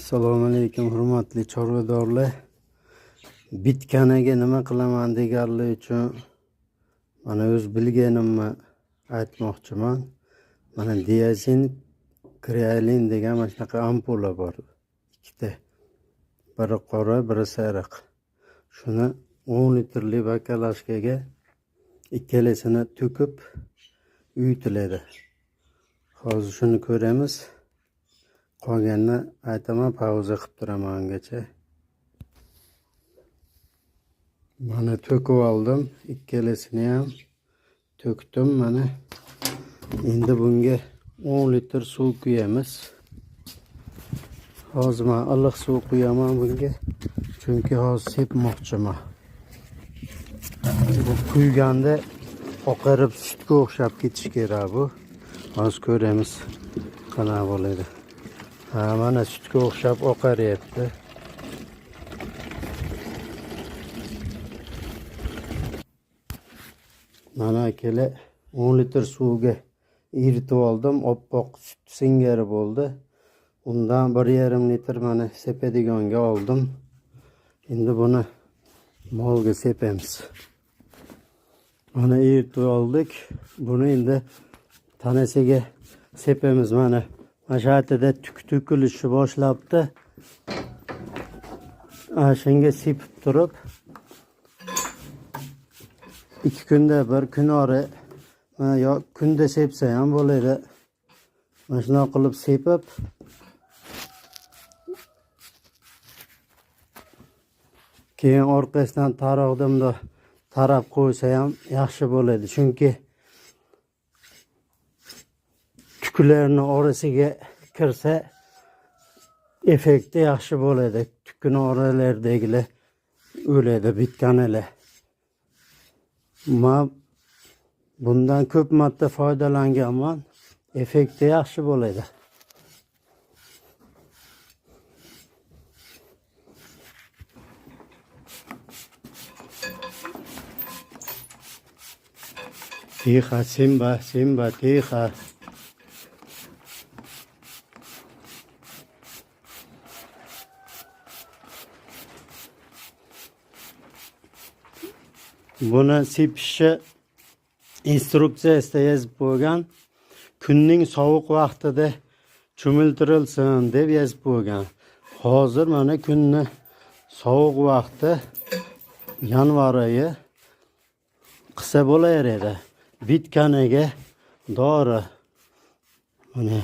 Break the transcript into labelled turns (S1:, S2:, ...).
S1: Assalomu alaykum hurmatli chorvadorlar. Bitkanaga nima qilaman deganlar uchun mana o'z bilganimni aytmoqchiman. Mana diazin krealin degan mana shunaqa ampulla bor. Ikkita. Biri qora, biri sariq. Shuni 10 litrli bakalashkaga ikkalasini to'kib uyutiladi. Hozir shuni ko'ramiz. Qolganini aytaman, pauza qilib turaman ungacha. Mana to'kib oldim, ikkalasini ham to'kdim mana. Endi bunga 10 litr suv quyamiz. Hozir men iliq suv quyaman bunga, chunki hozir sepmoqchiman. Bu quyganda oqarib sutga o'xshab ketishi kerak bu. Hozir ko'ramiz qanaqa bo'ladi. Mana sutga o'xshab oqaryapti. Mana akala 10 litr suvga eritib oldim. Oppoq sut singari bo'ldi. Undan 1,5 litr mana sepadiganga oldim. Endi buni molga sepamiz. Mana eritib oldik. Buni endi tanasiga sepamiz mana. Mashatida to'kilishi boshlabdi. Shunga sepib turib 2 kunda bir kunori yo kunda sepsa ham bo'ladi. Mana shunday qilib sepib keyin orqasidan taroqdimda tarab qo'ysa ham yaxshi bo'ladi. Chunki tuklarni orasiga kirsa effekti yaxshi bo'ladi. Tukning oralaridagilar o'ladi, bitkanalar. Men bundan ko'p marta foydalanganman. Effekti yaxshi bo'ladi. Tixa, simba, tixa. Buni sepishi instruksiyasida yozib qo'ygan. Kunning sovuq vaqtida cho'miltirilsin deb yozib qo'ygan. Hozir mana kunni sovuq vaqti yanvar oyi qilsa bo'laveradi. Bitkanaga dori. Mana